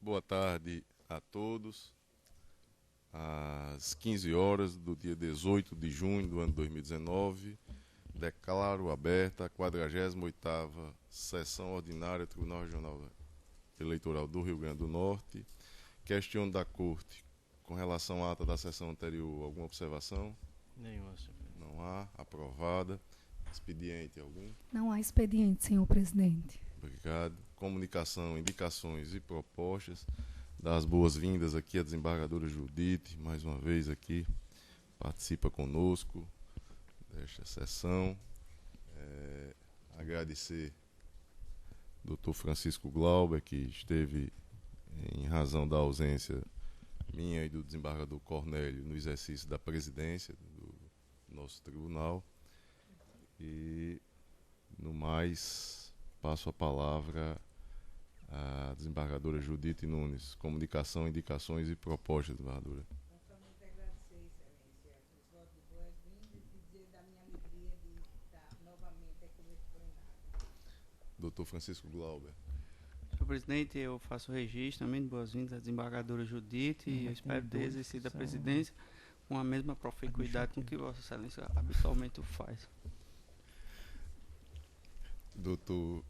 Boa tarde a todos. Às 15 horas do dia 18 de junho do ano 2019, declaro aberta a 48ª Sessão Ordinária do Tribunal Regional Eleitoral do Rio Grande do Norte. Questiono da Corte com relação à ata da sessão anterior. Alguma observação? Nenhuma, senhor presidente. Não há. Aprovada. Expediente algum? Não há expediente, senhor presidente. Obrigado. Comunicação, indicações e propostas. Dar as boas-vindas aqui à desembargadora Judite, mais uma vez aqui, participa conosco desta sessão. Agradecer ao Dr. Francisco Glauber, que esteve em razão da ausência minha e do desembargador Cornélio no exercício da presidência do nosso tribunal. E, no mais, passo a palavra à desembargadora Judite Nunes. Comunicação, indicações e propostas, desembargadora. Somente agradecer, Excelência, os votos de boas-vindas e dizer da minha alegria de estar novamente aqui nesse plenário. Dr. Francisco Glauber. Senhor presidente, eu faço o registro também de boas-vindas à desembargadora Judite e eu espero ter exercido a presidência com a mesma proficuidade com que Vossa Excelência habitualmente o faz. Dr.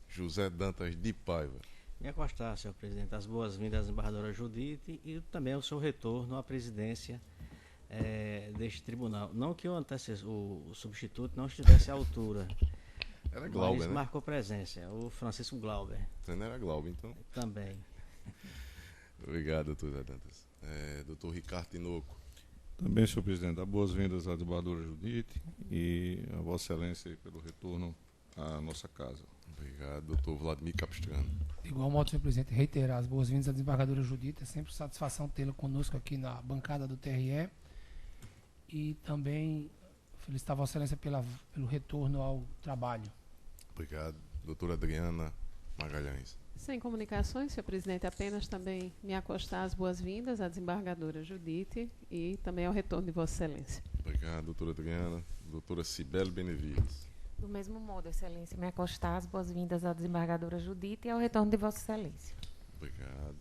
José Dantas de Paiva. Me acostar, senhor presidente, as boas-vindas à desembargadora Judite e também ao seu retorno à presidência deste tribunal. Não que o substituto não estivesse à altura, Era Glauber, mas né? marcou presença, o Francisco Glauber Você não era Glauber, então? também. Obrigado, doutor José Dantas. Dr. Ricardo Tinoco. Também, senhor presidente, dá boas-vindas à desembargadora Judite e a Vossa Excelência pelo retorno à nossa casa. Obrigado, doutor Vladimir Capistrano. De igual modo, senhor presidente, reiterar as boas-vindas à desembargadora Judite. É sempre satisfação tê-la conosco aqui na bancada do TRE. E também felicitar Vossa Excelência pelo retorno ao trabalho. Obrigado, doutora Adriana Magalhães. Sem comunicações, senhor presidente, apenas também me acostar as boas-vindas à desembargadora Judite e também ao retorno de Vossa Excelência. Obrigado, doutora Adriana. Doutora Cibele Benevides. Do mesmo modo, Excelência, me acostar as boas-vindas à desembargadora Judite e ao retorno de Vossa Excelência. Obrigado.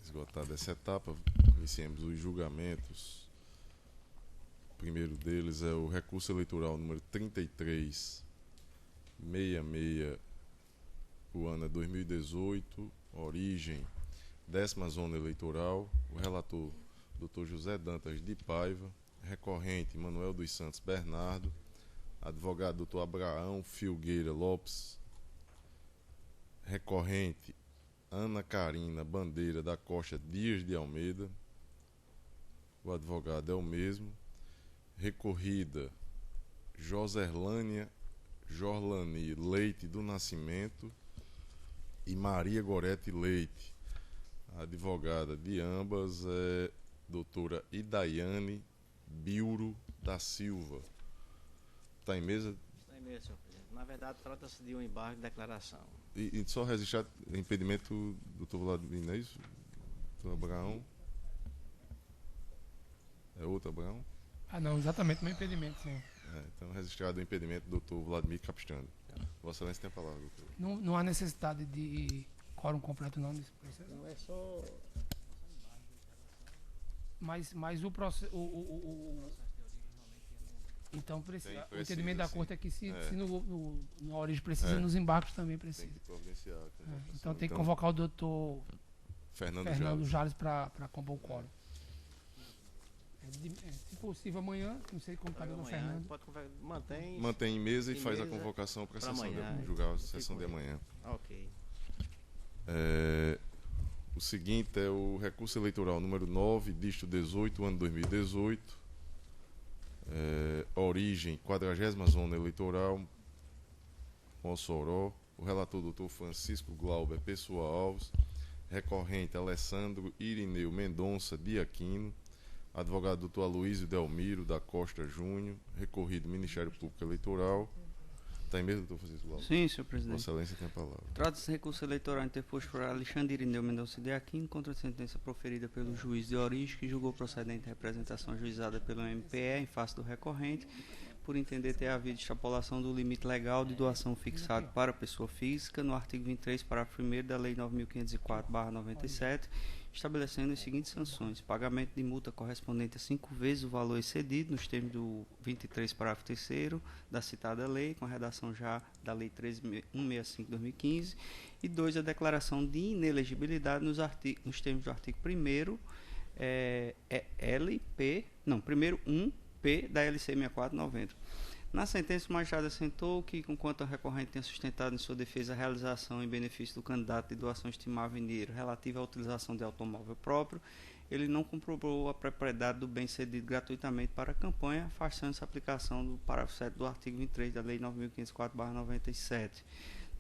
Esgotada essa etapa, iniciemos os julgamentos. O primeiro deles é o recurso eleitoral número 3366, o ano é 2018, origem 10ª Zona Eleitoral. O relator, Dr. José Dantas de Paiva. Recorrente, Manuel dos Santos Bernardo. Advogado, Dr. Abraão Filgueira Lopes. Recorrente, Ana Carina Bandeira da Costa Dias de Almeida. O advogado é o mesmo. Recorrida, Joserlânia Jorlani Leite do Nascimento e Maria Gorete Leite. A advogada de ambas é doutora Idaiane Biuro da Silva. Está em mesa? Está em mesa, senhor presidente. Na verdade, trata-se de um embargo de declaração. E só registrar impedimento do doutor Vladimir, não é isso? Doutor Abraão? É outro Abraão? Ah, não, exatamente, meu impedimento, senhor. Então, registrado o impedimento do doutor Vladimir Capistrano. Vossa Excelência tem a palavra, doutor. Não há necessidade de quórum completo, não, nesse processo. Não é só... Mas o processo. Então, precisa, o entendimento da Corte é que se na origem precisa, nos embargos também precisa. Tem que providenciar. Então, tem que convocar o doutor Fernando Jales para compor o quórum. Se possível, amanhã, não sei como está o doutor Fernando. Mantém em mesa e faz a convocação para a sessão de julgar a sessão de amanhã. Ok. O seguinte é o recurso eleitoral número 9, disto 18, ano 2018. Origem, 40ª Zona Eleitoral, Mossoró. O relator, doutor Francisco Glauber Pessoa Alves. Recorrente, Alessandro Irineu Mendonça de Aquino. Advogado, doutor Aloísio Delmiro da Costa Júnior. Recorrido, Ministério Público Eleitoral. Está em mesa, doutor Francisco Glauber? Sim, senhor presidente. Vossa Excelência tem a palavra. Trata-se de recurso eleitoral interposto por Alexandre Irineu Mendonça de Aquino contra a sentença proferida pelo juiz de origem que julgou procedente a representação ajuizada pelo MPE em face do recorrente, por entender ter havido extrapolação do limite legal de doação fixado para a pessoa física no artigo 23, parágrafo 1º da Lei 9.504/97, estabelecendo as seguintes sanções: pagamento de multa correspondente a 5 vezes o valor excedido nos termos do 23, parágrafo 3º da citada lei, com a redação já da Lei 13.165/2015, e 2, a declaração de inelegibilidade nos termos do artigo 1º, primeiro 1P da LC 6490. Na sentença, o magistrado assentou que, conquanto o recorrente tenha sustentado em sua defesa a realização em benefício do candidato de doação estimável em dinheiro relativa à utilização de automóvel próprio, ele não comprovou a propriedade do bem cedido gratuitamente para a campanha, afastando-se a aplicação do parágrafo 7 do artigo 23 da Lei 9.504/97.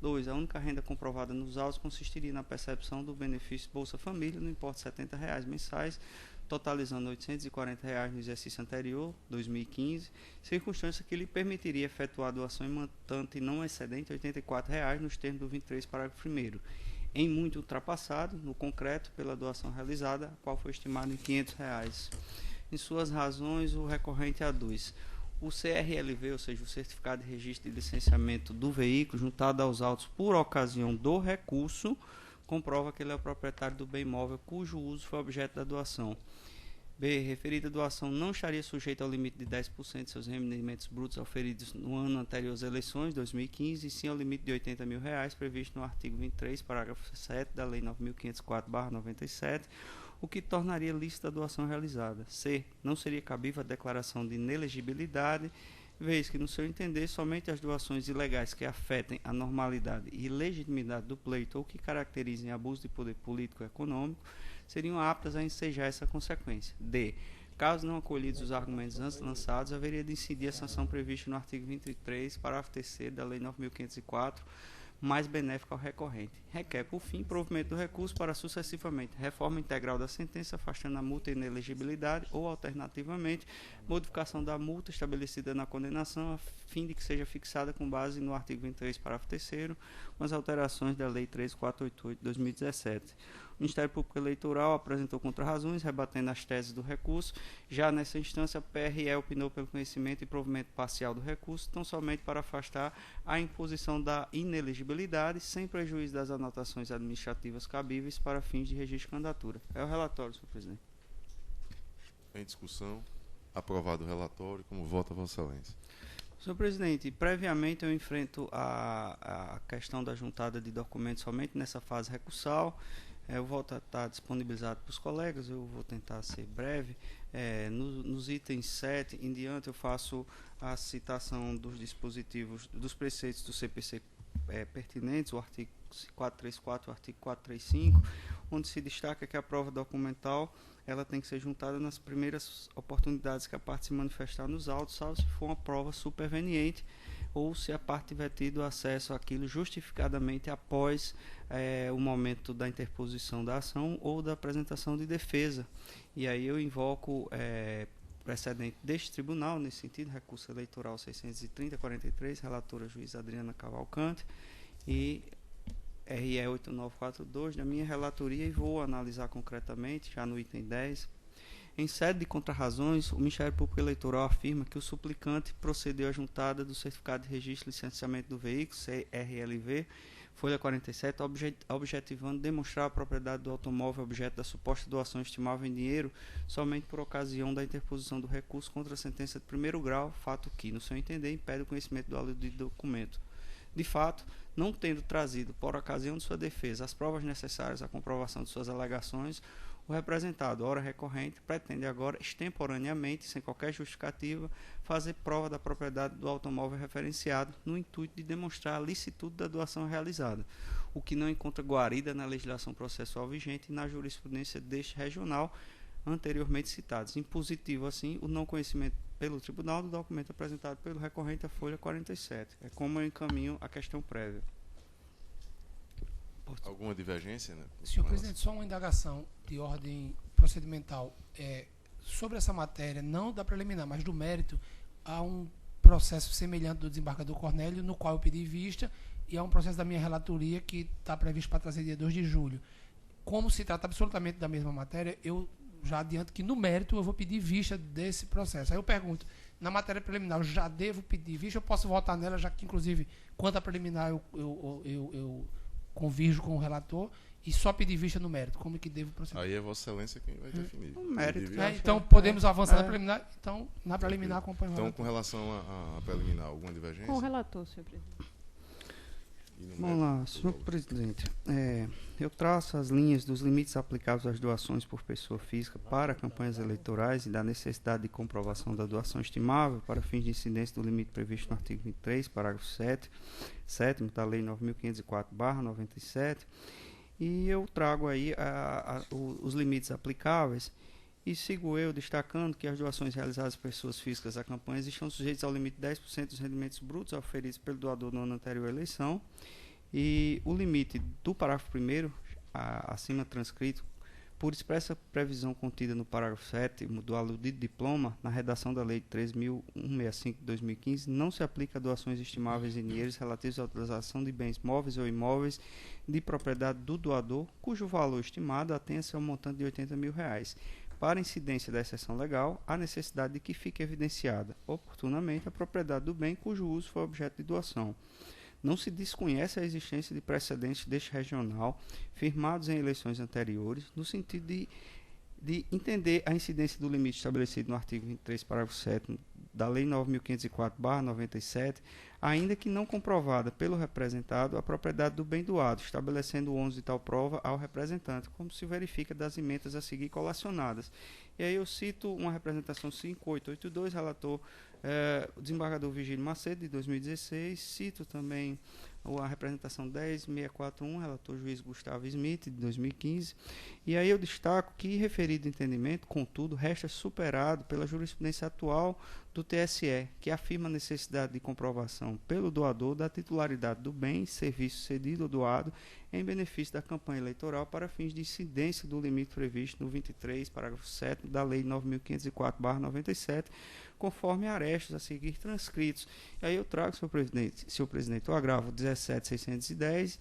2. A única renda comprovada nos autos consistiria na percepção do benefício Bolsa Família no importe de R$ 70 mensais, totalizando R$ 840 no exercício anterior, 2015, circunstância que lhe permitiria efetuar a doação em montante não excedente R$ 84 nos termos do 23, parágrafo 1º, em muito ultrapassado, no concreto, pela doação realizada, a qual foi estimado em R$ 500. Em suas razões, o recorrente aduz: o CRLV, ou seja, o Certificado de Registro de Licenciamento do Veículo, juntado aos autos por ocasião do recurso, comprova que ele é o proprietário do bem imóvel cujo uso foi objeto da doação. B. Referida doação não estaria sujeita ao limite de 10% de seus rendimentos brutos auferidos no ano anterior às eleições, 2015, e sim ao limite de R$ 80 mil previsto no artigo 23, parágrafo 7 da Lei 9.504/97, o que tornaria lícita a doação realizada. C. Não seria cabível a declaração de inelegibilidade, vez que, no seu entender, somente as doações ilegais que afetem a normalidade e legitimidade do pleito ou que caracterizem abuso de poder político e econômico seriam aptas a ensejar essa consequência. D. Caso não acolhidos os argumentos antes lançados, haveria de incidir a sanção prevista no artigo 23, parágrafo 3º da Lei 9.504, mais benéfica ao recorrente. Requer, por fim, provimento do recurso para, sucessivamente, reforma integral da sentença, afastando a multa e inelegibilidade, ou, alternativamente, modificação da multa estabelecida na condenação, a fim de que seja fixada com base no artigo 23, parágrafo 3º, com as alterações da Lei 13488 de 2017. O Ministério Público Eleitoral apresentou contrarrazões, rebatendo as teses do recurso. Já nessa instância, a PRE opinou pelo conhecimento e provimento parcial do recurso, tão somente para afastar a imposição da inelegibilidade, sem prejuízo das anotações administrativas cabíveis para fins de registro de candidatura. É o relatório, senhor presidente. Em discussão, aprovado o relatório, como vota Vossa Excelência? Senhor presidente, previamente eu enfrento a questão da juntada de documentos somente nessa fase recursal. O voto está disponibilizado para os colegas, eu vou tentar ser breve. Nos itens 7 em diante, eu faço a citação dos dispositivos, dos preceitos do CPC pertinentes, o artigo 434 e o artigo 435, onde se destaca que a prova documental ela tem que ser juntada nas primeiras oportunidades que a parte se manifestar nos autos, salvo se for uma prova superveniente, ou se a parte tiver tido acesso àquilo justificadamente após o momento da interposição da ação ou da apresentação de defesa. E aí eu invoco precedente deste tribunal, nesse sentido, recurso eleitoral 630-43, relatora juiz Adriana Cavalcante, e RE 8942 da minha relatoria, e vou analisar concretamente, já no item 10. Em sede de contrarrazões, o Ministério Público Eleitoral afirma que o suplicante procedeu à juntada do Certificado de Registro e Licenciamento do Veículo, CRLV, folha 47, objetivando demonstrar a propriedade do automóvel objeto da suposta doação estimável em dinheiro somente por ocasião da interposição do recurso contra a sentença de primeiro grau, fato que, no seu entender, impede o conhecimento do aludido documento. De fato, não tendo trazido, por ocasião de sua defesa, as provas necessárias à comprovação de suas alegações, o representado, ora recorrente, pretende agora, extemporaneamente, sem qualquer justificativa, fazer prova da propriedade do automóvel referenciado, no intuito de demonstrar a licitude da doação realizada, o que não encontra guarida na legislação processual vigente e na jurisprudência deste regional, anteriormente citados. Impositivo, assim, o não conhecimento pelo tribunal do documento apresentado pelo recorrente à folha 47. É como eu encaminho a questão prévia. Alguma divergência, né? Senhor presidente, só uma indagação de ordem procedimental. Sobre essa matéria, não da preliminar, mas do mérito, há um processo semelhante do desembargador Cornélio, no qual eu pedi vista, e há um processo da minha relatoria que está previsto para trazer dia 2 de julho. Como se trata absolutamente da mesma matéria, eu já adianto que no mérito eu vou pedir vista desse processo. Aí eu pergunto, na matéria preliminar eu já devo pedir vista, eu posso votar nela, já que inclusive quanto à preliminar eu convirjo com o relator, e só pedir vista no mérito, como é que devo proceder? Aí é Vossa Excelência quem vai definir. O mérito, Pedir né? vista. Então podemos avançar na preliminar, então na preliminar acompanho o Então, relator. com relação à preliminar, alguma divergência? Com o relator, senhor presidente. E no Vamos mérito, lá, senhor Paulo? presidente. Eu traço as linhas dos limites aplicáveis às doações por pessoa física para campanhas eleitorais e da necessidade de comprovação da doação estimável para fins de incidência do limite previsto no artigo 23, parágrafo 7º da Lei 9.504/97. E eu trago aí os limites aplicáveis e sigo eu destacando que as doações realizadas por pessoas físicas a campanhas estão sujeitas ao limite de 10% dos rendimentos brutos auferidos pelo doador no ano anterior à eleição. E o limite do parágrafo 1º, acima transcrito, por expressa previsão contida no parágrafo 7º do aludido diploma, na redação da Lei 13.165 de 2015, não se aplica a doações estimáveis em dinheiros relativos à utilização de bens móveis ou imóveis de propriedade do doador, cujo valor estimado atenha-se ao montante de R$80 mil. Para incidência da exceção legal, há necessidade de que fique evidenciada, oportunamente, a propriedade do bem cujo uso foi objeto de doação. Não se desconhece a existência de precedentes deste regional firmados em eleições anteriores, no sentido de entender a incidência do limite estabelecido no artigo 23, parágrafo 7º da Lei 9.504/97, ainda que não comprovada pelo representado a propriedade do bem doado, estabelecendo o ônus de tal prova ao representante, como se verifica das emendas a seguir colacionadas. E aí eu cito uma representação 5882, relator o desembargador Virgílio Macedo, de 2016, cito também a representação 10641, relator juiz Gustavo Smith, de 2015, e aí eu destaco que referido entendimento, contudo, resta superado pela jurisprudência atual do TSE, que afirma a necessidade de comprovação pelo doador da titularidade do bem, serviço cedido ou doado em benefício da campanha eleitoral para fins de incidência do limite previsto no 23, parágrafo 7º da Lei 9.504/97, conforme arestos a seguir transcritos. E aí eu trago, senhor presidente, o agravo 17.610,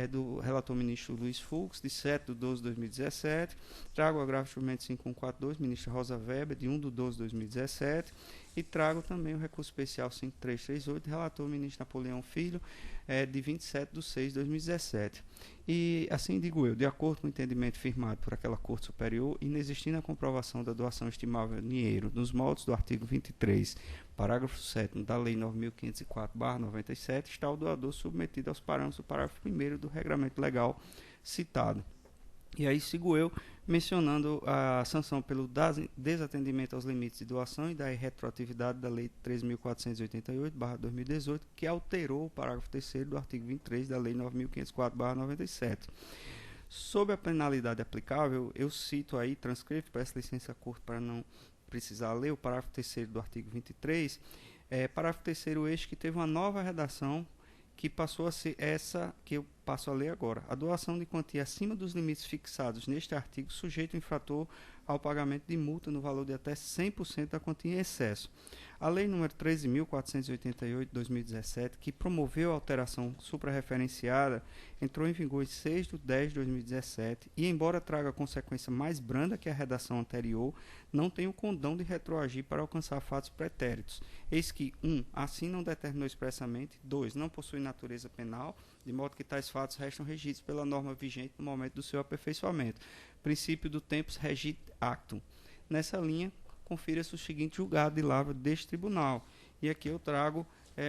do relator ministro Luiz Fux, de 7/12/2017, trago o agravo instrumento 5142, ministra Rosa Weber, de 1/12/2017, e trago também o recurso especial 5338, relator ministro Napoleão Filho, de 27/6/2017. E assim digo eu, de acordo com o entendimento firmado por aquela Corte Superior, inexistindo a comprovação da doação estimável em dinheiro nos moldes do artigo 23, parágrafo 7º da Lei 9.504/97, está o doador submetido aos parâmetros do parágrafo 1º do regramento legal citado. E aí sigo eu mencionando a sanção pelo desatendimento aos limites de doação e da retroatividade da Lei 13.488/2018, que alterou o parágrafo 3º do artigo 23 da Lei 9.504/97. Sob a penalidade aplicável, eu cito aí, transcrito, peço licença à Corte para não precisar ler, o parágrafo 3º do artigo 23, parágrafo 3º este que teve uma nova redação, que passou a ser essa que eu passo a ler agora. A doação de quantia acima dos limites fixados neste artigo sujeita o infrator ao pagamento de multa no valor de até 100% da quantia em excesso. A Lei nº 13.488 de 2017, que promoveu a alteração suprarreferenciada, entrou em vigor em 6/10/2017 e, embora traga consequência mais branda que a redação anterior, não tem o condão de retroagir para alcançar fatos pretéritos. Eis que 1. Assim não determinou expressamente. 2. Não possui natureza penal, de modo que tais fatos restam regidos pela norma vigente no momento do seu aperfeiçoamento. Princípio do tempus regit actum. Nessa linha, confira-se o seguinte julgado de lavra deste tribunal. E aqui eu trago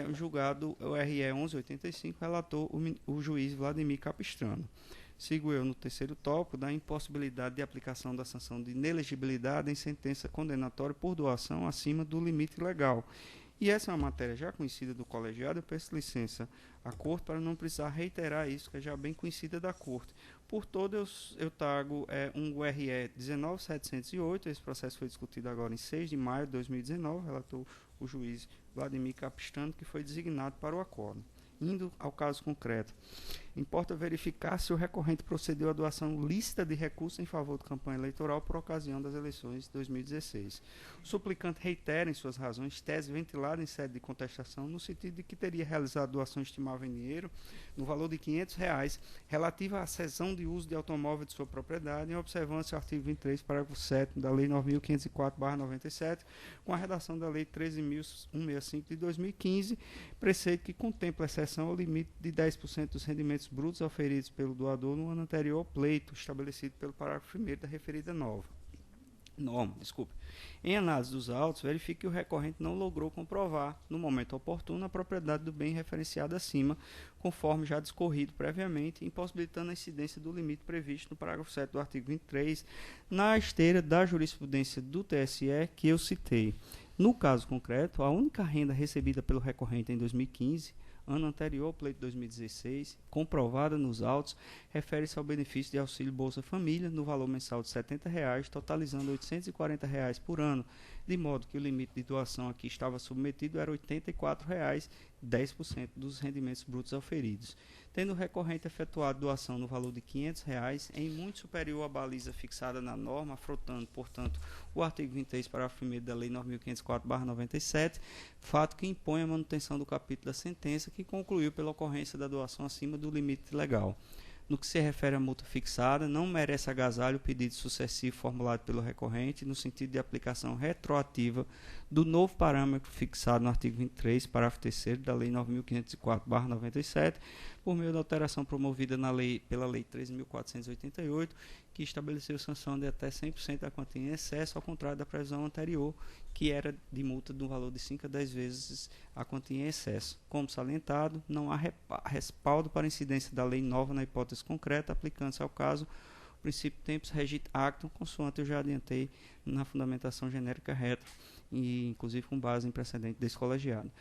o julgado, o RE 1185, relator o juiz Vladimir Capistrano. Sigo eu no terceiro tópico da impossibilidade de aplicação da sanção de inelegibilidade em sentença condenatória por doação acima do limite legal. E essa é uma matéria já conhecida do colegiado, eu peço licença à Corte para não precisar reiterar isso, que é já bem conhecida da Corte. Por todo, eu trago um RE 19.708, esse processo foi discutido agora em 6 de maio de 2019, relatou o juiz Vladimir Capistrano, que foi designado para o acórdão. Indo ao caso concreto, importa verificar se o recorrente procedeu à doação lícita de recursos em favor de campanha eleitoral por ocasião das eleições de 2016. O suplicante reitera em suas razões tese ventilada em sede de contestação no sentido de que teria realizado doação estimável em dinheiro no valor de R$500 relativa à cessão de uso de automóvel de sua propriedade em observância ao artigo 23, parágrafo 7º da Lei 9.504/97, com a redação da Lei 13.165 de 2015, preceito que contempla exceção ao limite de 10% dos rendimentos brutos auferidos pelo doador no ano anterior ao pleito, estabelecido pelo parágrafo 1º da referida norma. Em análise dos autos, verifique que o recorrente não logrou comprovar, no momento oportuno, a propriedade do bem referenciado acima, conforme já discorrido previamente, impossibilitando a incidência do limite previsto no parágrafo 7 do artigo 23, na esteira da jurisprudência do TSE que eu citei. No caso concreto, a única renda recebida pelo recorrente em 2015, ano anterior ao pleito de 2016, comprovada nos autos, refere-se ao benefício de auxílio Bolsa Família no valor mensal de R$ 70,00, totalizando R$ 840,00 por ano, de modo que o limite de doação a que estava submetido era R$ 84,00, 10% dos rendimentos brutos auferidos. Tendo o recorrente efetuado doação no valor de R$ 500,00, em muito superior à baliza fixada na norma, afrontando, portanto, o artigo 23, parágrafo 1º da Lei 9.504/97, fato que impõe a manutenção do capítulo da sentença, que concluiu pela ocorrência da doação acima do limite legal. No que se refere à multa fixada, não merece agasalho o pedido sucessivo formulado pelo recorrente no sentido de aplicação retroativa do novo parâmetro fixado no artigo 23, parágrafo 3º da Lei 9.504/97, por meio da alteração promovida pela Lei 13.488, que estabeleceu sanção de até 100% da quantia em excesso, ao contrário da previsão anterior, que era de multa do valor de 5 a 10 vezes a quantia em excesso. Como salientado, não há respaldo para incidência da lei nova na hipótese concreta, aplicando-se ao caso o princípio tempus regit actum, consoante eu já adiantei na fundamentação genérica retro, e inclusive com base em precedente desse colegiado.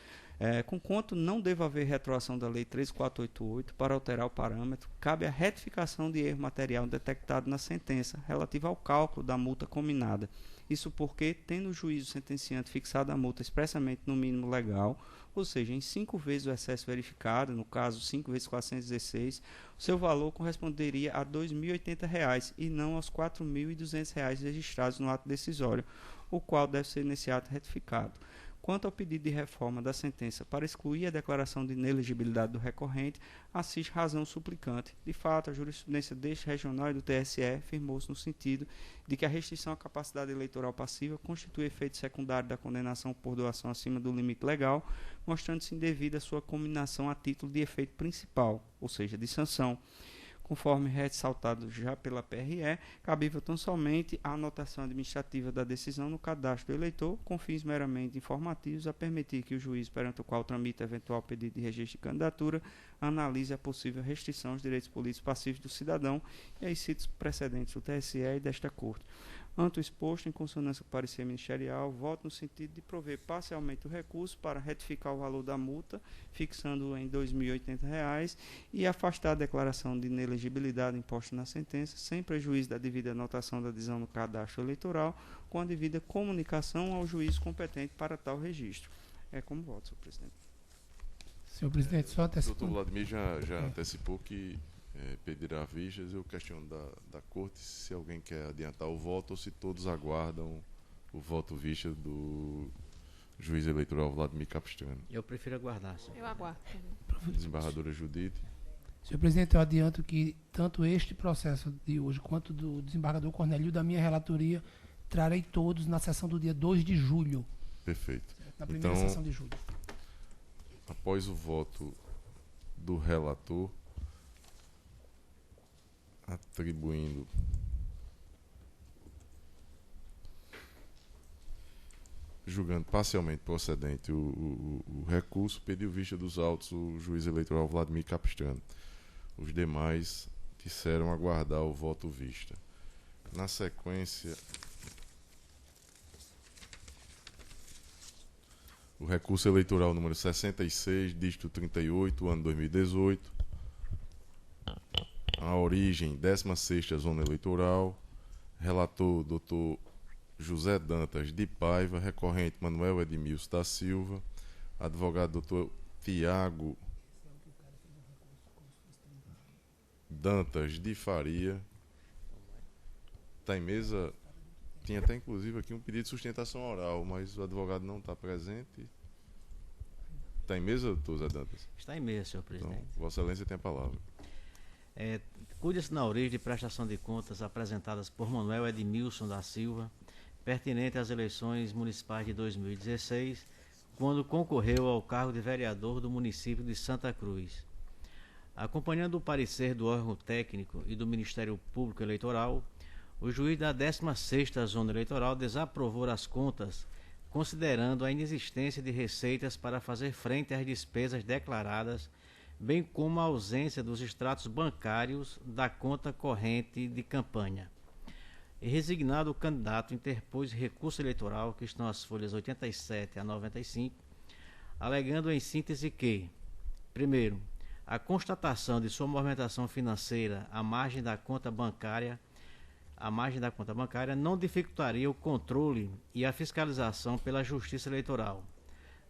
Conquanto não deva haver retroação da Lei 13488 para alterar o parâmetro, cabe a retificação de erro material detectado na sentença relativa ao cálculo da multa combinada. Isso porque, tendo o juízo sentenciante fixado a multa expressamente no mínimo legal, ou seja, em 5 vezes o excesso verificado, no caso 5 vezes 416, o seu valor corresponderia a R$ 2.080 e não aos R$ 4.200 registrados no ato decisório, o qual deve ser nesse ato retificado. Quanto ao pedido de reforma da sentença para excluir a declaração de inelegibilidade do recorrente, assiste razão suplicante. De fato, a jurisprudência deste regional e do TSE firmou-se no sentido de que a restrição à capacidade eleitoral passiva constitui efeito secundário da condenação por doação acima do limite legal, mostrando-se indevida a sua combinação a título de efeito principal, ou seja, de sanção. Conforme ressaltado já pela PRE, cabível tão somente a anotação administrativa da decisão no cadastro do eleitor, com fins meramente informativos, a permitir que o juiz perante o qual tramita eventual pedido de registro de candidatura analise a possível restrição aos direitos políticos passivos do cidadão, e aí cito os precedentes do TSE e desta Corte. Ante o exposto, em consonância com o parecer ministerial, voto no sentido de prover parcialmente o recurso para retificar o valor da multa, fixando-o em R$ 2.080, e afastar a declaração de inelegibilidade imposta na sentença, sem prejuízo da devida anotação da adesão no cadastro eleitoral, com a devida comunicação ao juízo competente para tal registro. É como voto, senhor presidente. Senhor presidente, só O antecipando. doutor Vladimir já antecipou que pedirá vistas. Eu questiono da Corte se alguém quer adiantar o voto ou se todos aguardam o voto vista do juiz eleitoral Vladimir Capistrano. Eu prefiro aguardar, senhor. Eu aguardo. Desembargadora Judite. Senhor presidente, eu adianto que tanto este processo de hoje quanto do desembargador Cornélio da minha relatoria trarei todos na sessão do dia 2 de julho. Perfeito. Na primeira Então, sessão de julho. após o voto do relator, atribuindo julgando parcialmente procedente o recurso, pediu vista dos autos o juiz eleitoral Vladimir Capistrano. Os demais disseram aguardar o voto vista. Na sequência, o recurso eleitoral número 66, dígito 38, ano 2018, a origem, 16ª Zona Eleitoral, relator Dr. José Dantas de Paiva, recorrente Manuel Edmilson da Silva, advogado Dr. Tiago Dantas de Faria. Está em mesa. Tinha até inclusive aqui um pedido de sustentação oral, mas o advogado não está presente. Está em mesa, doutor Zé Dantas? Está em mesa, senhor presidente. Então, Vossa Excelência tem a palavra. Cuide-se na origem de prestação de contas apresentadas por Manuel Edmilson da Silva, pertinente às eleições municipais de 2016, quando concorreu ao cargo de vereador do município de Santa Cruz. Acompanhando o parecer do órgão técnico e do Ministério Público Eleitoral, o juiz da 16ª Zona Eleitoral desaprovou as contas, considerando a inexistência de receitas para fazer frente às despesas declaradas, bem como a ausência dos extratos bancários da conta corrente de campanha. E resignado, o candidato interpôs recurso eleitoral, que estão as folhas 87 a 95, alegando em síntese que, primeiro, a constatação de sua movimentação financeira à margem da conta bancária não dificultaria o controle e a fiscalização pela Justiça Eleitoral.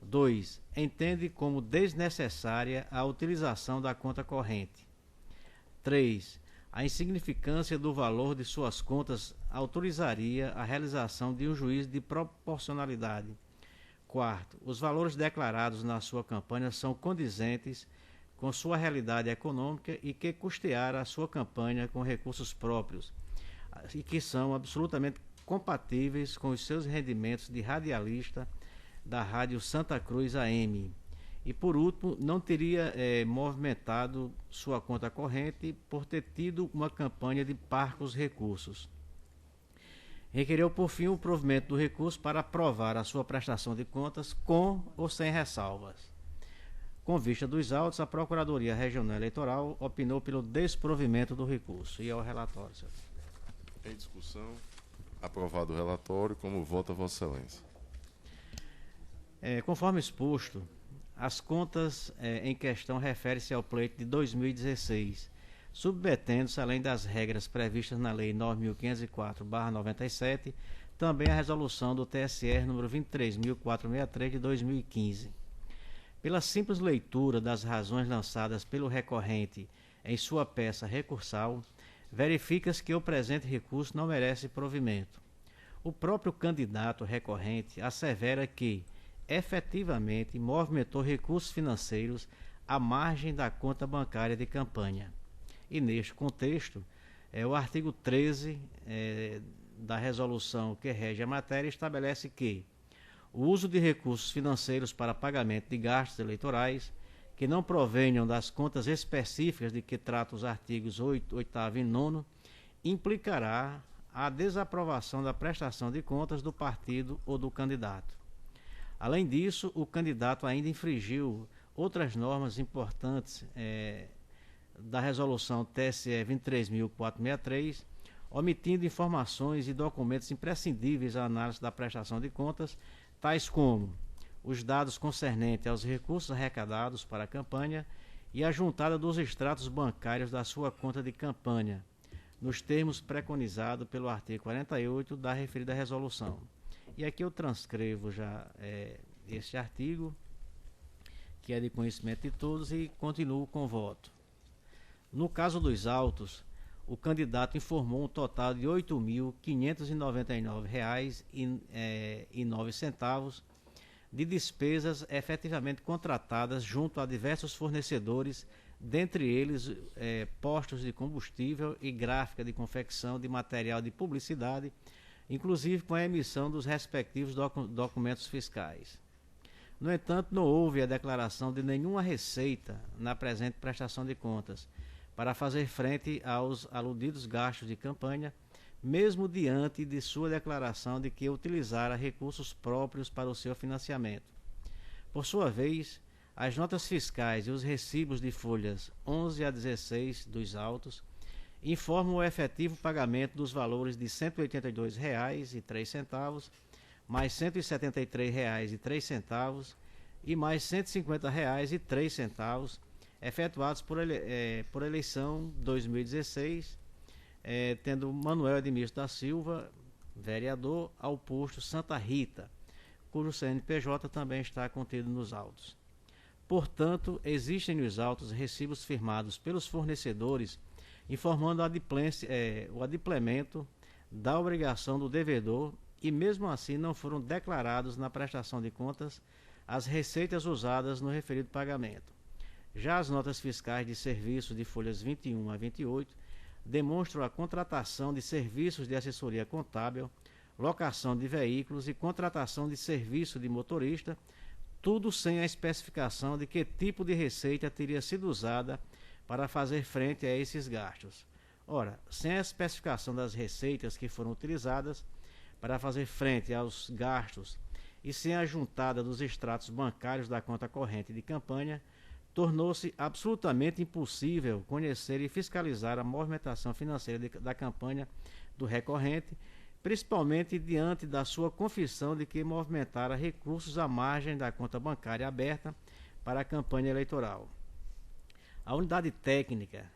2. Entende como desnecessária a utilização da conta corrente. 3. A insignificância do valor de suas contas autorizaria a realização de um juízo de proporcionalidade. 4. Os valores declarados na sua campanha são condizentes com sua realidade econômica e que custearam a sua campanha com recursos próprios e que são absolutamente compatíveis com os seus rendimentos de radialista da Rádio Santa Cruz AM. E, por último, não teria movimentado sua conta corrente por ter tido uma campanha de parcos recursos. Requereu, por fim, o provimento do recurso para aprovar a sua prestação de contas com ou sem ressalvas. Com vista dos autos, a Procuradoria Regional Eleitoral opinou pelo desprovimento do recurso. E ao relatório, senhor. Em discussão, aprovado o relatório, como vota Vossa Excelência? Conforme exposto, as contas em questão referem-se ao pleito de 2016, submetendo-se, além das regras previstas na Lei 9.504/97, também a resolução do TSE número 23.463 de 2015. Pela simples leitura das razões lançadas pelo recorrente em sua peça recursal, verifica-se que o presente recurso não merece provimento. O próprio candidato recorrente assevera que, efetivamente, movimentou recursos financeiros à margem da conta bancária de campanha. E, neste contexto, o artigo 13 da resolução que rege a matéria estabelece que o uso de recursos financeiros para pagamento de gastos eleitorais que não provenham das contas específicas de que tratam os artigos 8, 8º e 9º, implicará a desaprovação da prestação de contas do partido ou do candidato. Além disso, o candidato ainda infringiu outras normas importantes da resolução TSE 23.463, omitindo informações e documentos imprescindíveis à análise da prestação de contas, tais como os dados concernentes aos recursos arrecadados para a campanha e a juntada dos extratos bancários da sua conta de campanha, nos termos preconizados pelo artigo 48 da referida resolução. E aqui eu transcrevo já este artigo, que é de conhecimento de todos, e continuo com o voto. No caso dos autos, o candidato informou um total de R$ 8.599,09 de despesas efetivamente contratadas junto a diversos fornecedores, dentre eles postos de combustível e gráfica de confecção de material de publicidade, inclusive com a emissão dos respectivos documentos fiscais. No entanto, não houve a declaração de nenhuma receita na presente prestação de contas para fazer frente aos aludidos gastos de campanha, mesmo diante de sua declaração de que utilizara recursos próprios para o seu financiamento. Por sua vez, as notas fiscais e os recibos de folhas 11 a 16 dos autos informam o efetivo pagamento dos valores de R$ 182,03, mais R$ 173,03 e mais R$ 150,03, efetuados por eleição 2016, tendo Manuel Edmilson da Silva, vereador, ao posto Santa Rita, cujo CNPJ também está contido nos autos. Portanto, existem nos autos recibos firmados pelos fornecedores informando o adimplemento da obrigação do devedor e, mesmo assim, não foram declarados na prestação de contas as receitas usadas no referido pagamento. Já as notas fiscais de serviço de folhas 21 a 28 demonstram a contratação de serviços de assessoria contábil, locação de veículos e contratação de serviço de motorista, tudo sem a especificação de que tipo de receita teria sido usada para fazer frente a esses gastos. Ora, sem a especificação das receitas que foram utilizadas para fazer frente aos gastos e sem a juntada dos extratos bancários da conta corrente de campanha, tornou-se absolutamente impossível conhecer e fiscalizar a movimentação financeira da campanha do recorrente, principalmente diante da sua confissão de que movimentara recursos à margem da conta bancária aberta para a campanha eleitoral. A unidade técnica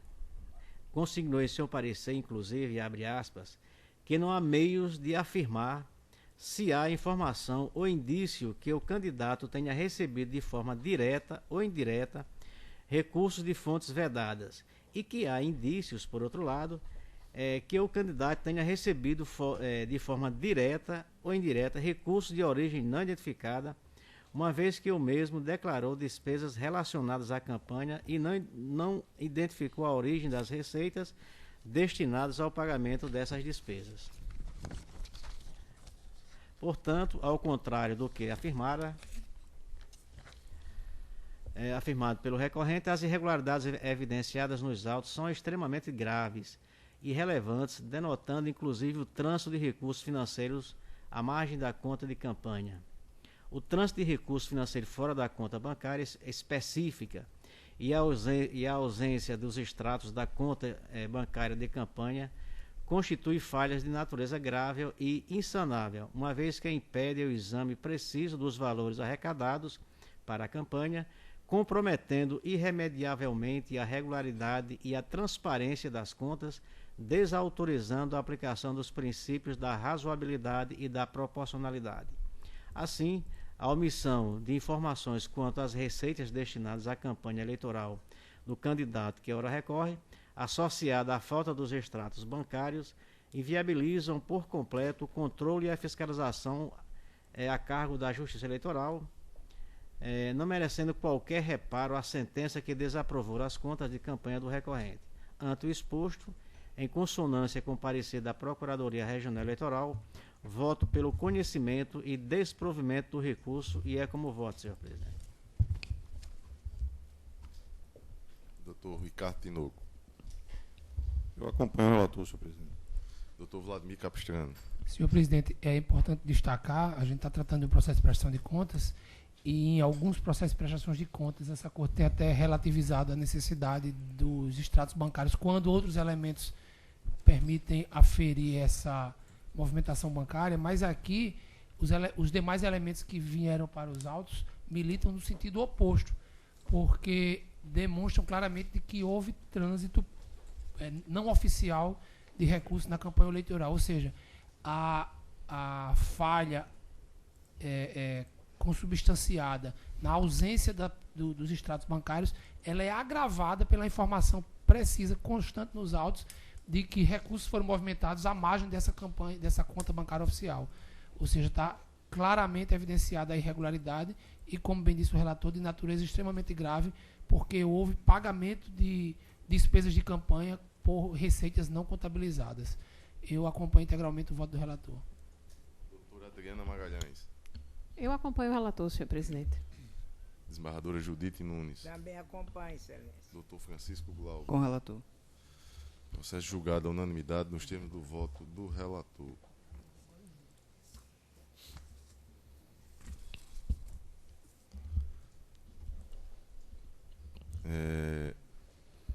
consignou em seu parecer, inclusive, abre aspas, que não há meios de afirmar se há informação ou indício que o candidato tenha recebido de forma direta ou indireta recursos de fontes vedadas e que há indícios, por outro lado, que o candidato tenha recebido de forma direta ou indireta recursos de origem não identificada, uma vez que o mesmo declarou despesas relacionadas à campanha e não identificou a origem das receitas destinadas ao pagamento dessas despesas. Portanto, ao contrário do que afirmado pelo recorrente, as irregularidades evidenciadas nos autos são extremamente graves e relevantes, denotando inclusive o trânsito de recursos financeiros à margem da conta de campanha. O trânsito de recursos financeiros fora da conta bancária específica e a ausência dos extratos da conta bancária de campanha constitui falhas de natureza grave e insanável, uma vez que impede o exame preciso dos valores arrecadados para a campanha, comprometendo irremediavelmente a regularidade e a transparência das contas, desautorizando a aplicação dos princípios da razoabilidade e da proporcionalidade. Assim, a omissão de informações quanto às receitas destinadas à campanha eleitoral do candidato que ora recorre, associada à falta dos extratos bancários, inviabilizam por completo o controle e a fiscalização a cargo da Justiça Eleitoral, não merecendo qualquer reparo à sentença que desaprovou as contas de campanha do recorrente. Ante o exposto, em consonância com o parecer da Procuradoria Regional Eleitoral, voto pelo conhecimento e desprovimento do recurso e é como voto, senhor presidente. Doutor Ricardo Tinoco. Eu acompanho o relator, senhor presidente. Doutor Vladimir Capistrano. Senhor presidente, é importante destacar, a gente está tratando de um processo de prestação de contas e em alguns processos de prestações de contas essa Corte tem até relativizado a necessidade dos extratos bancários quando outros elementos permitem aferir essa movimentação bancária, mas aqui os demais elementos que vieram para os autos militam no sentido oposto, porque demonstram claramente que houve trânsito não oficial de recursos na campanha eleitoral, ou seja, a falha consubstanciada na ausência dos extratos bancários, ela é agravada pela informação precisa, constante nos autos, de que recursos foram movimentados à margem dessa campanha, dessa conta bancária oficial. Ou seja, está claramente evidenciada a irregularidade e, como bem disse o relator, de natureza extremamente grave, porque houve pagamento de despesas de campanha por receitas não contabilizadas. Eu acompanho integralmente o voto do relator. Doutora Adriana Magalhães. Eu acompanho o relator, senhor presidente. Desembargadora Judite Nunes. Também acompanho, excelência. Doutor Francisco Glauber. Com o relator. Processo julgado à unanimidade nos termos do voto do relator.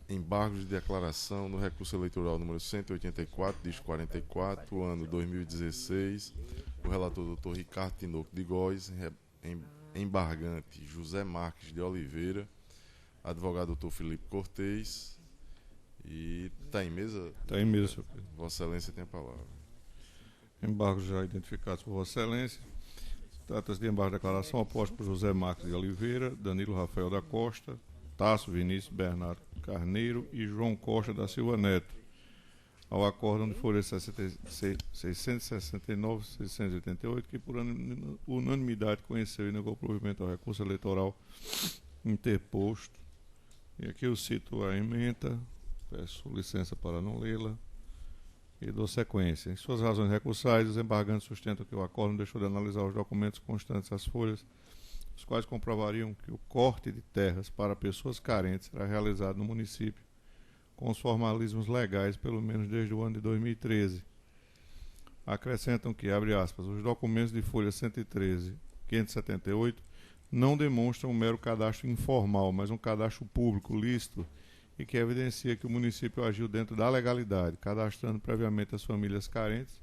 Embargos de declaração no recurso eleitoral número 184, disco 44, ano 2016. O relator doutor Ricardo Tinoco de Góes, embargante José Marques de Oliveira, advogado doutor Felipe Cortez. E está em mesa? Está em mesa, senhor presidente. Vossa Excelência tem a palavra. Embargos já identificados por Vossa Excelência. Trata-se de embargo de declaração oposto por José Marques de Oliveira, Danilo Rafael da Costa, Tasso Vinícius Bernardo Carneiro e João Costa da Silva Neto, ao acórdão de folha 669 688, que por unanimidade conheceu e negou o provimento ao recurso eleitoral interposto. E aqui eu cito a ementa, peço licença para não lê-la, e dou sequência. Em suas razões recursais, os embargantes sustentam que o acórdão deixou de analisar os documentos constantes às folhas, os quais comprovariam que o corte de terras para pessoas carentes era realizado no município com os formalismos legais, pelo menos desde o ano de 2013. Acrescentam que, abre aspas, os documentos de folha 113, 578, não demonstram um mero cadastro informal, mas um cadastro público lícito e que evidencia que o município agiu dentro da legalidade, cadastrando previamente as famílias carentes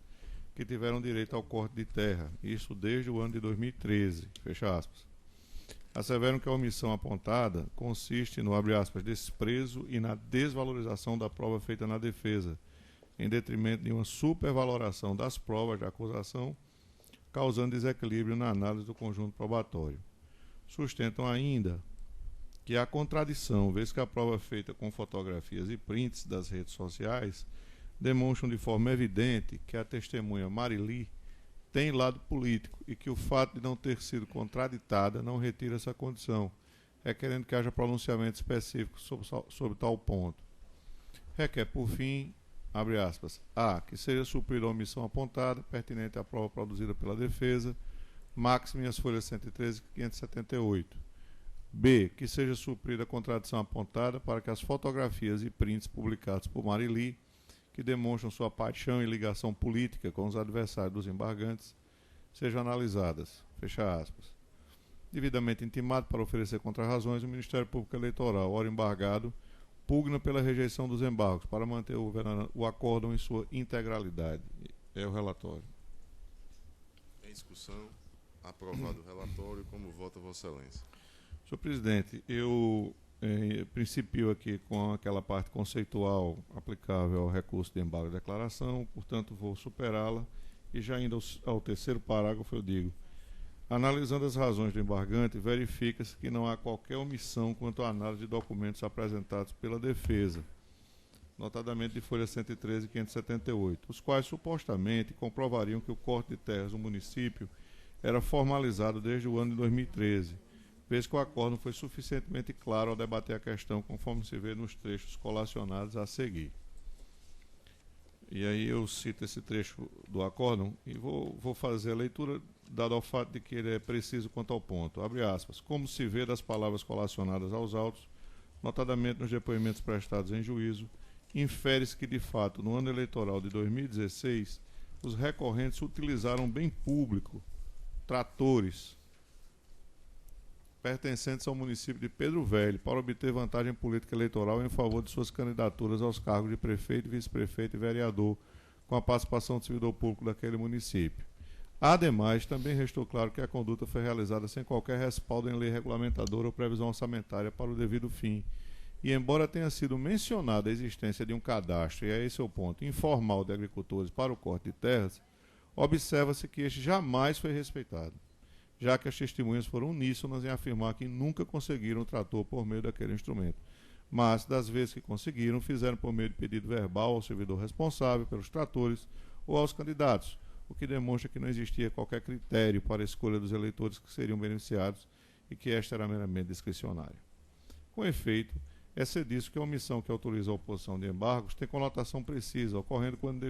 que tiveram direito ao corte de terra, isso desde o ano de 2013, fecha aspas. Asseveram que a omissão apontada consiste no, abre aspas, desprezo e na desvalorização da prova feita na defesa, em detrimento de uma supervaloração das provas de acusação, causando desequilíbrio na análise do conjunto probatório. Sustentam ainda que há contradição, vez que a prova feita com fotografias e prints das redes sociais demonstram de forma evidente que a testemunha Marili tem lado político e que o fato de não ter sido contraditada não retira essa condição, requerendo que haja pronunciamento específico sobre tal ponto. Requer, por fim, abre aspas, a. que seja suprida a omissão apontada, pertinente à prova produzida pela defesa, máxime as folhas 113 e 578. B. que seja suprida a contradição apontada para que as fotografias e prints publicados por Marili, que demonstram sua paixão e ligação política com os adversários dos embargantes, sejam analisadas. Fecha aspas. Devidamente intimado para oferecer contrarrazões, o Ministério Público Eleitoral, ora embargado, pugna pela rejeição dos embargos para manter o acórdão em sua integralidade. É o relatório. Em discussão, aprovado o relatório, como vota Vossa Excelência? Senhor presidente, eu principio aqui com aquela parte conceitual aplicável ao recurso de embargo de declaração, portanto vou superá-la e já indo ao terceiro parágrafo eu digo: analisando as razões do embargante, verifica-se que não há qualquer omissão quanto à análise de documentos apresentados pela defesa, notadamente de folha 113 e 578, os quais supostamente comprovariam que o corte de terras do município era formalizado desde o ano de 2013, vez que o acórdão foi suficientemente claro ao debater a questão, conforme se vê nos trechos colacionados a seguir. E aí eu cito esse trecho do acórdão e vou fazer a leitura, dado ao fato de que ele é preciso quanto ao ponto. Abre aspas. Como se vê das palavras colacionadas aos autos, notadamente nos depoimentos prestados em juízo, infere-se que, de fato, no ano eleitoral de 2016, os recorrentes utilizaram bem público, tratores, pertencentes ao município de Pedro Velho, para obter vantagem política eleitoral em favor de suas candidaturas aos cargos de prefeito, vice-prefeito e vereador, com a participação do servidor público daquele município. Ademais, também restou claro que a conduta foi realizada sem qualquer respaldo em lei regulamentadora ou previsão orçamentária para o devido fim, e embora tenha sido mencionada a existência de um cadastro, e é esse o ponto, informal de agricultores para o corte de terras, observa-se que este jamais foi respeitado, já que as testemunhas foram uníssonas em afirmar que nunca conseguiram o trator por meio daquele instrumento, mas, das vezes que conseguiram, fizeram por meio de pedido verbal ao servidor responsável pelos tratores ou aos candidatos, o que demonstra que não existia qualquer critério para a escolha dos eleitores que seriam beneficiados e que esta era meramente discricionária. Com efeito, é disso que a omissão que autoriza a oposição de embargos tem conotação precisa, ocorrendo quando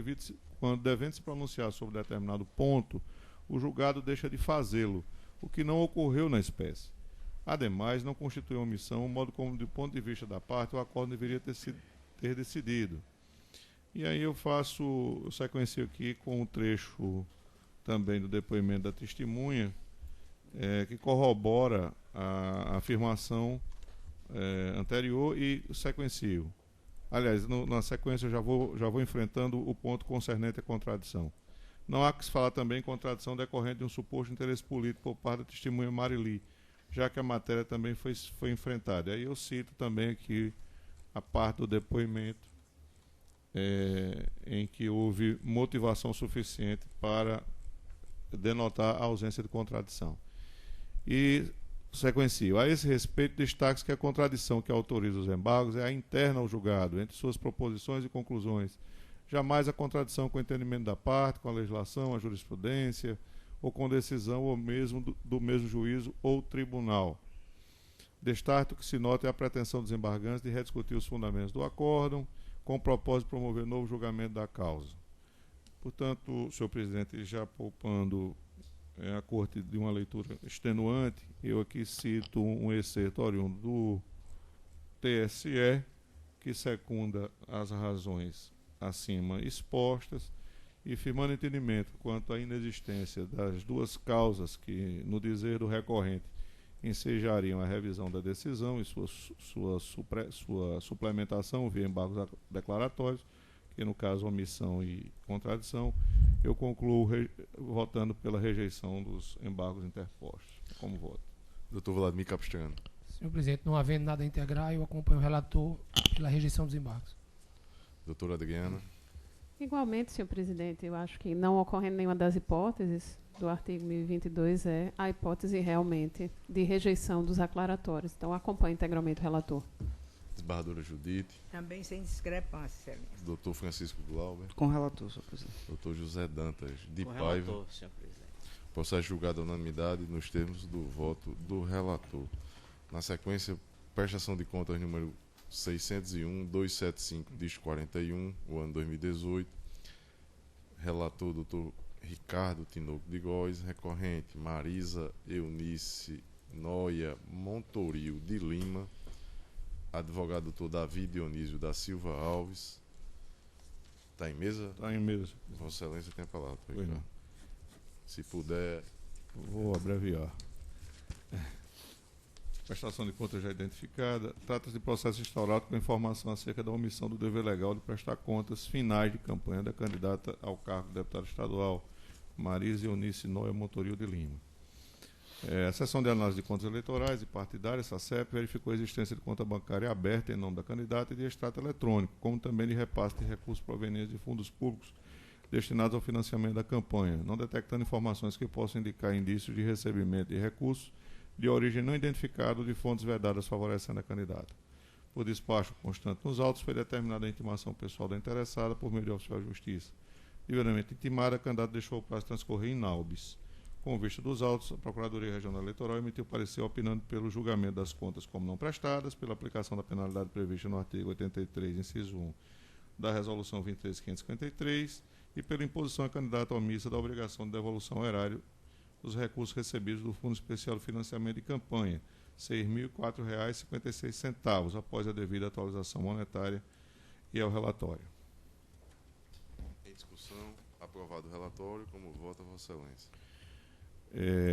devendo se pronunciar sobre determinado ponto, o julgado deixa de fazê-lo, o que não ocorreu na espécie. Ademais, não constitui omissão o modo como, do ponto de vista da parte, o acordo deveria ter decidido. E aí eu sequencio aqui com um trecho também do depoimento da testemunha, que corrobora a afirmação anterior e sequencio. Aliás, na sequência eu já vou enfrentando o ponto concernente à contradição. Não há que se falar também em contradição decorrente de um suposto interesse político por parte da testemunha Marili, já que a matéria também foi enfrentada. Aí eu cito também aqui a parte do depoimento em que houve motivação suficiente para denotar a ausência de contradição. E Sequencio. A esse respeito, destaque que a contradição que autoriza os embargos é a interna ao julgado, entre suas proposições e conclusões. Jamais a contradição com o entendimento da parte, com a legislação, a jurisprudência, ou com decisão ou mesmo do mesmo juízo ou tribunal. Destaque que se nota é a pretensão dos embargantes de rediscutir os fundamentos do acórdão, com o propósito de promover novo julgamento da causa. Portanto, senhor presidente, já poupando a corte de uma leitura extenuante, eu aqui cito um excerto oriundo do TSE, que secunda as razões acima expostas e firmando entendimento quanto à inexistência das duas causas que, no dizer do recorrente, ensejariam a revisão da decisão e sua suplementação via embargos declaratórios, que no caso omissão e contradição, eu concluo votando pela rejeição dos embargos interpostos. Como voto? Doutor Vladimir Capistrano. Senhor presidente, não havendo nada a integrar, eu acompanho o relator pela rejeição dos embargos. Doutora Adriana. Igualmente, senhor presidente, eu acho que não ocorrendo nenhuma das hipóteses do artigo 1022 é a hipótese realmente de rejeição dos aclaratórios. Então, acompanho integralmente o relator. Desembargadora Judite. Também sem discrepância, excelência. Doutor Francisco Glauber. Com relator, senhor presidente. Doutor José Dantas de Com Paiva. relator, senhor presidente. Processo julgado à unanimidade nos termos do voto do relator. Na sequência, prestação de contas número 601-275-41, o ano 2018. Relator, doutor Ricardo Tinoco de Góes. Recorrente, Marisa Eunice Noia Montoril de Lima. Advogado, doutor Davi Dionísio da Silva Alves. Está em mesa? Está em mesa. Vossa Excelência tem a palavra. Pois não. Se puder... Vou abreviar. Prestação de contas já identificada. Trata-se de processo instaurado com informação acerca da omissão do dever legal de prestar contas finais de campanha da candidata ao cargo de deputada estadual, Marisa Eunice Noia Montoril de Lima. A Seção de Análise de Contas Eleitorais e Partidárias, SACEP, verificou a existência de conta bancária aberta em nome da candidata e de extrato eletrônico, como também de repasse de recursos provenientes de fundos públicos destinados ao financiamento da campanha, não detectando informações que possam indicar indícios de recebimento de recursos de origem não identificada ou de fontes vedadas favorecendo a candidata. Por despacho constante nos autos, foi determinada a intimação pessoal da interessada por meio de oficial de justiça. Devidamente intimada, a candidata deixou o prazo transcorrer inalbis. Com vista dos autos, a Procuradoria Regional Eleitoral emitiu parecer opinando pelo julgamento das contas como não prestadas, pela aplicação da penalidade prevista no artigo 83, inciso 1, da Resolução 23.553 e pela imposição à candidata omissa da obrigação de devolução ao erário dos recursos recebidos do Fundo Especial de Financiamento de Campanha, R$ 6.004,56, após a devida atualização monetária, e ao relatório. Em discussão, aprovado o relatório, como vota Vossa Excelência.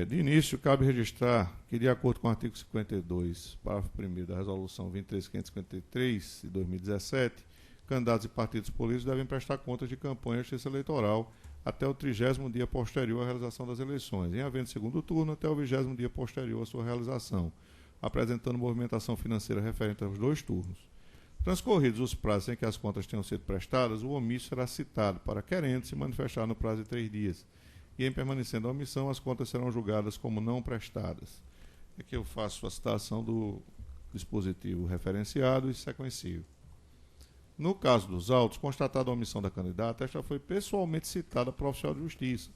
De início, cabe registrar que, de acordo com o artigo 52, parágrafo 1º da Resolução 23.553, de 2017, candidatos e partidos políticos devem prestar contas de campanha à Justiça Eleitoral até o 30º dia posterior à realização das eleições, em havendo segundo turno até o 20º dia posterior à sua realização, apresentando movimentação financeira referente aos 2 turnos. Transcorridos os prazos em que as contas tenham sido prestadas, o omisso será citado para querendo se manifestar no prazo de 3 dias, e em permanecendo a omissão, as contas serão julgadas como não prestadas. Aqui eu faço a citação do dispositivo referenciado e sequencio. No caso dos autos, constatada a omissão da candidata, esta foi pessoalmente citada por oficial de justiça,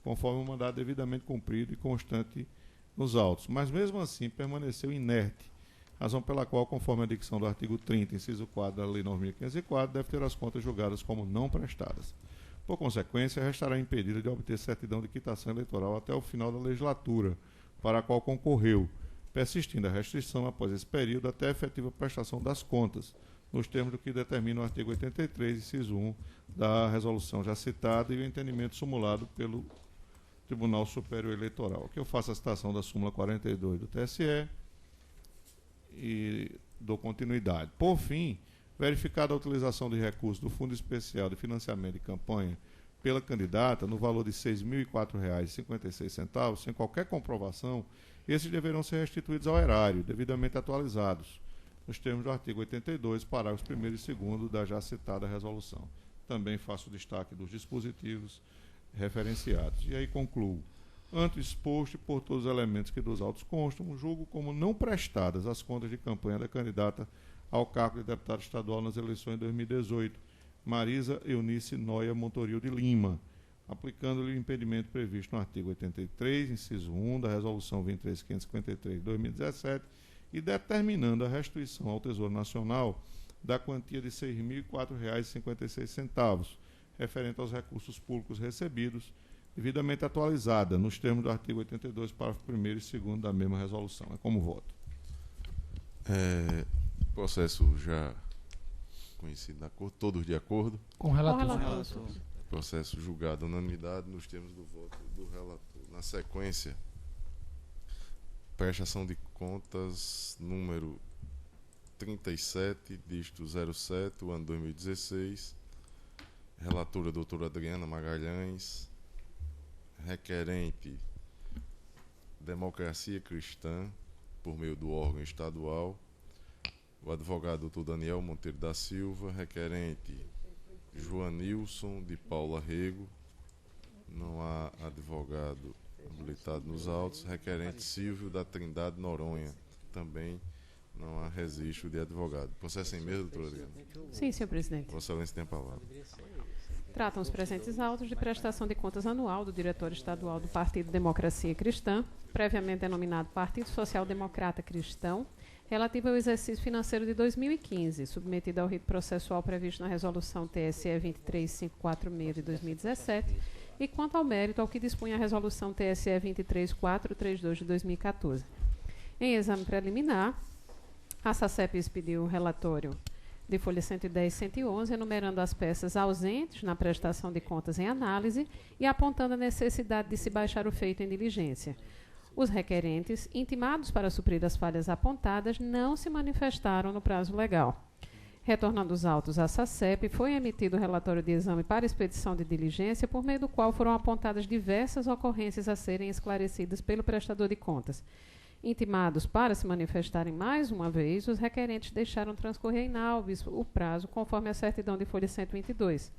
conforme o mandado devidamente cumprido e constante nos autos, mas mesmo assim permaneceu inerte, razão pela qual, conforme a dicção do artigo 30, inciso 4 da Lei 9.504, deve ter as contas julgadas como não prestadas. Por consequência, restará impedida de obter certidão de quitação eleitoral até o final da legislatura, para a qual concorreu, persistindo a restrição após esse período até a efetiva prestação das contas, nos termos do que determina o artigo 83, inciso 1, da resolução já citada e o entendimento sumulado pelo Tribunal Superior Eleitoral. Aqui eu faço a citação da súmula 42 do TSE e dou continuidade. Por fim, verificada a utilização de recursos do Fundo Especial de Financiamento de Campanha pela candidata no valor de R$ 6.004,56, sem qualquer comprovação, esses deverão ser restituídos ao erário, devidamente atualizados, nos termos do artigo 82, parágrafos 1º e 2º da já citada resolução. Também faço destaque dos dispositivos referenciados. E aí concluo. Ante o exposto e por todos os elementos que dos autos constam, julgo como não prestadas as contas de campanha da candidata ao cargo de deputada estadual nas eleições de 2018, Marisa Eunice Noia Montoril de Lima, aplicando-lhe o impedimento previsto no artigo 83, inciso 1 da Resolução 23.553 de 2017 e determinando a restituição ao Tesouro Nacional da quantia de R$ 6.004,56, referente aos recursos públicos recebidos, devidamente atualizada nos termos do artigo 82, parágrafo 1º e 2º da mesma resolução. É como voto. Processo já conhecido na corte, todos de acordo. Com o relator. Processo julgado unanimidade nos termos do voto do relator. Na sequência, prestação de contas número 37, dígito 07, o ano 2016. Relatora doutora Adriana Magalhães. Requerente Democracia Cristã, por meio do órgão estadual. O advogado doutor Daniel Monteiro da Silva. Requerente Joanilson de Paula Rego. Não há advogado habilitado nos autos. Requerente Silvio da Trindade Noronha. Também não há registro de advogado. Processo em mesa, doutora Adriana? Sim, senhor presidente. Vossa Excelência tem a palavra. Tratam os presentes autos de prestação de contas anual do Diretório Estadual do Partido Democracia Cristã, previamente denominado Partido Social Democrata Cristão, relativo ao exercício financeiro de 2015, submetido ao rito processual previsto na Resolução TSE 23546 de 2017, e quanto ao mérito ao que dispunha a Resolução TSE 23432 de 2014. Em exame preliminar, a SACEP expediu o relatório de folha 110 e 111, enumerando as peças ausentes na prestação de contas em análise e apontando a necessidade de se baixar o feito em diligência. Os requerentes, intimados para suprir as falhas apontadas, não se manifestaram no prazo legal. Retornando os autos à SACEP, foi emitido o relatório de exame para expedição de diligência, por meio do qual foram apontadas diversas ocorrências a serem esclarecidas pelo prestador de contas. Intimados para se manifestarem mais uma vez, os requerentes deixaram transcorrer in albis o prazo, conforme a certidão de folha 122.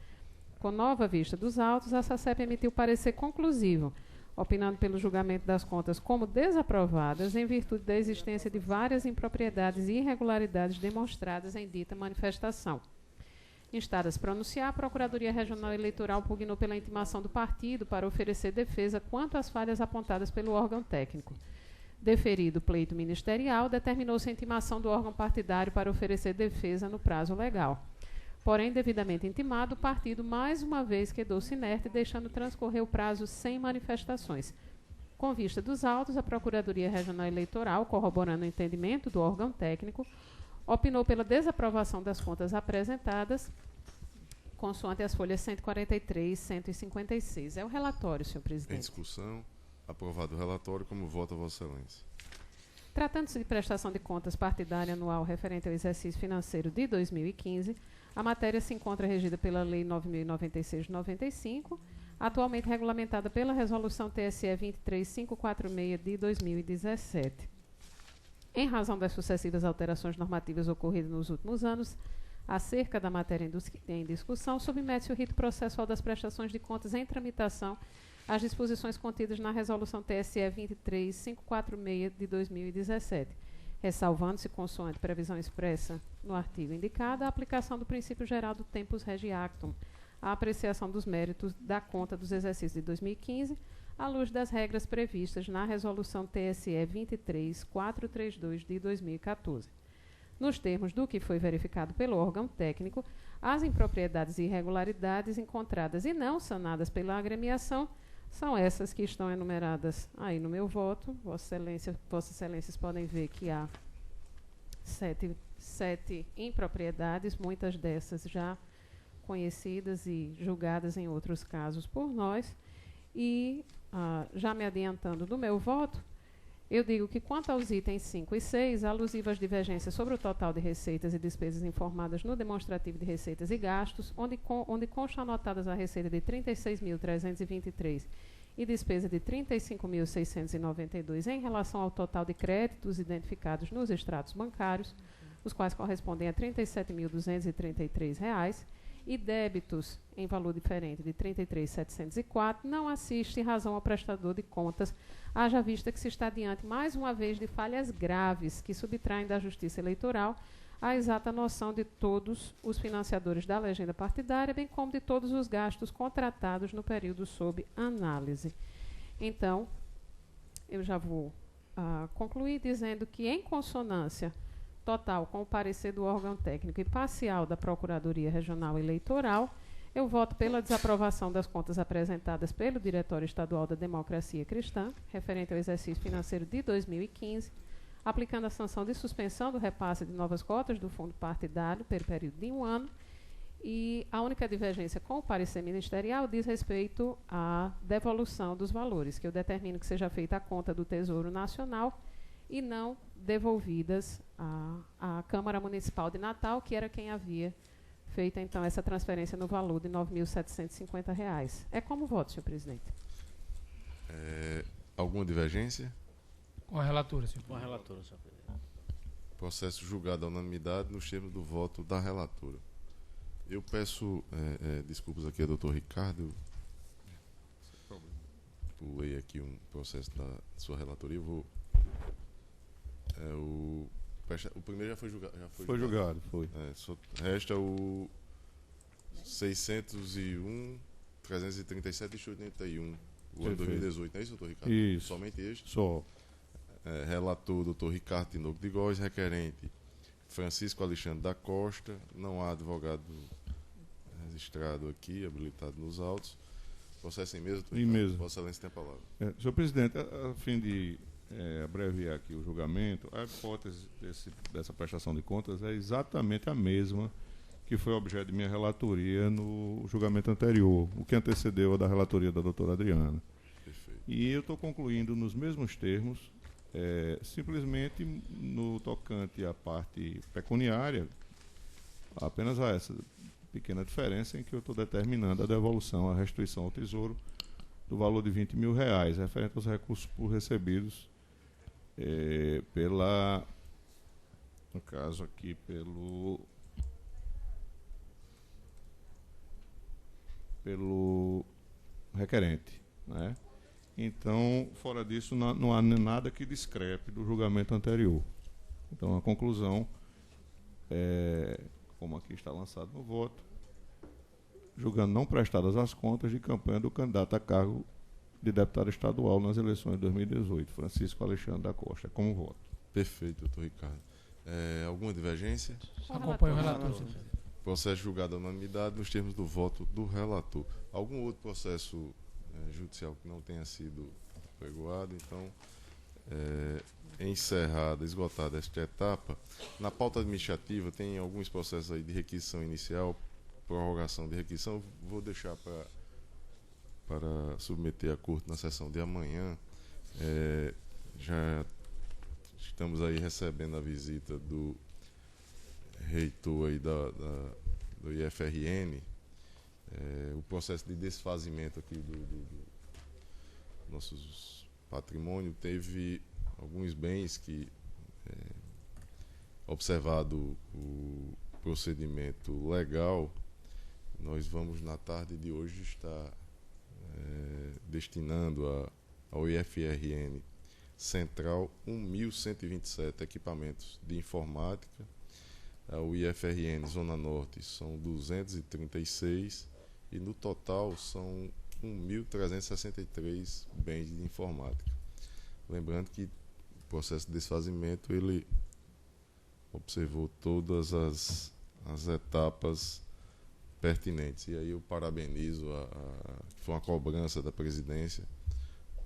Com nova vista dos autos, a SACEP emitiu parecer conclusivo, opinando pelo julgamento das contas como desaprovadas, em virtude da existência de várias impropriedades e irregularidades demonstradas em dita manifestação. Instada a se pronunciar, a Procuradoria Regional Eleitoral pugnou pela intimação do partido para oferecer defesa quanto às falhas apontadas pelo órgão técnico. Deferido o pleito ministerial, determinou-se a intimação do órgão partidário para oferecer defesa no prazo legal. Porém, devidamente intimado, o partido mais uma vez quedou-se inerte, deixando transcorrer o prazo sem manifestações. Com vista dos autos, a Procuradoria Regional Eleitoral, corroborando o entendimento do órgão técnico, opinou pela desaprovação das contas apresentadas, consoante as folhas 143 e 156. É o relatório, senhor presidente. Em discussão. Aprovado o relatório, como vota Vossa Excelência? Tratando-se de prestação de contas partidária anual referente ao exercício financeiro de 2015, a matéria se encontra regida pela Lei 9.096 de 95, atualmente regulamentada pela Resolução TSE 23546 de 2017. Em razão das sucessivas alterações normativas ocorridas nos últimos anos, acerca da matéria em discussão, submete-se o rito processual das prestações de contas em tramitação as disposições contidas na Resolução TSE 23546 de 2017, ressalvando-se, consoante previsão expressa no artigo indicado, a aplicação do princípio geral do tempus regi actum, a apreciação dos méritos da conta dos exercícios de 2015, à luz das regras previstas na Resolução TSE 23432 de 2014. Nos termos do que foi verificado pelo órgão técnico, as impropriedades e irregularidades encontradas e não sanadas pela agremiação são essas que estão enumeradas aí no meu voto. Vossas Excelências podem ver que há sete impropriedades, muitas dessas já conhecidas e julgadas em outros casos por nós. E, já me adiantando do meu voto, eu digo que quanto aos itens 5 e 6, alusivos às divergências sobre o total de receitas e despesas informadas no demonstrativo de receitas e gastos, onde constam anotadas a receita de 36.323 e despesa de 35.692 em relação ao total de créditos identificados nos extratos bancários, os quais correspondem a R$ 37.233, e débitos em valor diferente de R$ 33.704, não assiste razão ao prestador de contas, haja vista que se está diante, mais uma vez, de falhas graves que subtraem da Justiça Eleitoral a exata noção de todos os financiadores da legenda partidária, bem como de todos os gastos contratados no período sob análise. Então, eu já vou concluir dizendo que, em consonância total com o parecer do órgão técnico e parcial da Procuradoria Regional Eleitoral, eu voto pela desaprovação das contas apresentadas pelo Diretório Estadual da Democracia Cristã, referente ao exercício financeiro de 2015, aplicando a sanção de suspensão do repasse de novas cotas do fundo partidário pelo período de 1 ano, e a única divergência com o parecer ministerial diz respeito à devolução dos valores, que eu determino que seja feita a conta do Tesouro Nacional e não devolvidas à Câmara Municipal de Natal, que era quem havia feito, então, essa transferência no valor de R$ 9.750. É como voto, senhor presidente. Alguma divergência? Com a relatora, senhor Com a presidente. relatora, senhor presidente. Processo julgado à unanimidade nos termos do voto da relatora. Eu peço desculpas aqui ao doutor Ricardo. Pulei aqui um processo da sua relatoria. Eu vou. O primeiro já foi julgado. Foi julgado, foi. Resta o 601, 337 e 81. O ano 2018, não é isso, doutor Ricardo? Isso. Somente este? Só. Relator, doutor Ricardo Tinoco de Góes, requerente Francisco Alexandre da Costa, não há advogado registrado aqui, habilitado nos autos. Processo em mesa, doutor Em Ricardo. mesa. Vossa Excelência tem a palavra. Senhor presidente, a fim de abreviar aqui o julgamento, a hipótese dessa prestação de contas é exatamente a mesma que foi objeto de minha relatoria no julgamento anterior, o que antecedeu a da relatoria da doutora Adriana. Perfeito. E eu estou concluindo nos mesmos termos, simplesmente no tocante à parte pecuniária, apenas a essa pequena diferença em que eu estou determinando a devolução, a restituição ao Tesouro do valor de R$ 20.000, referente aos recursos recebidos no caso aqui, pelo requerente, né? Então, fora disso, não há nada que discrepe do julgamento anterior. Então, a conclusão, como aqui está lançado no voto, julgando não prestadas as contas de campanha do candidato a cargo de deputado estadual nas eleições de 2018, Francisco Alexandre da Costa. Como voto? Perfeito, doutor Ricardo. Alguma divergência? Acompanho o relator, senhor presidente. Processo julgado à unanimidade nos termos do voto do relator. Algum outro processo judicial que não tenha sido pregoado? Então, encerrada, esgotada esta etapa, na pauta administrativa tem alguns processos aí de requisição inicial, prorrogação de requisição. Vou deixar para submeter à corte na sessão de amanhã. Já estamos aí recebendo a visita do reitor aí do IFRN. O processo de desfazimento aqui do nossos patrimônio teve alguns bens que, observado o procedimento legal, nós vamos na tarde de hoje estar destinando ao IFRN Central 1.127 equipamentos de informática. O IFRN Zona Norte são 236 e no total são 1.363 bens de informática. Lembrando que o processo de desfazimento ele observou todas as etapas pertinentes. E aí eu parabenizo, foi uma cobrança da presidência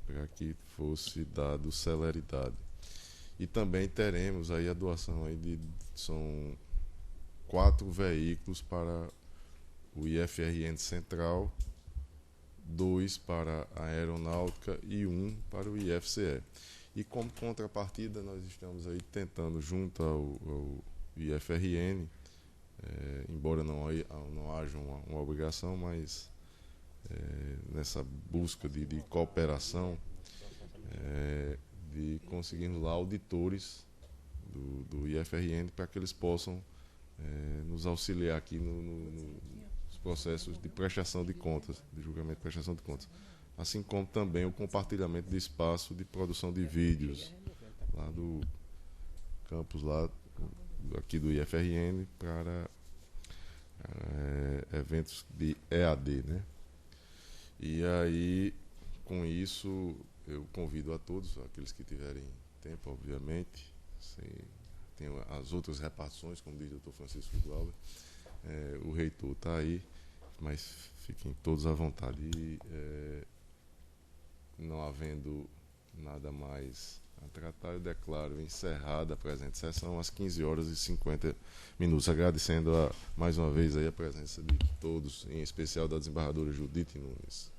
para que fosse dado celeridade. E também teremos aí a doação aí são 4 veículos para o IFRN Central, 2 para a Aeronáutica e 1 para o IFCE. E como contrapartida, nós estamos aí tentando, junto ao IFRN, embora não haja uma obrigação, mas nessa busca de cooperação, de conseguirmos lá auditores do IFRN para que eles possam nos auxiliar aqui nos processos de prestação de contas, de julgamento de prestação de contas, assim como também o compartilhamento de espaço de produção de vídeos lá do campus lá aqui do IFRN para eventos de EAD, né? E aí, com isso, eu convido a todos, aqueles que tiverem tempo, obviamente, tem as outras repartições, como diz o Dr. Francisco Glauber, o reitor está aí, mas fiquem todos à vontade. E, não havendo nada mais a tratar, eu declaro encerrada a presente sessão às 15h50, agradecendo mais uma vez aí a presença de todos, em especial da desembargadora Judite Nunes.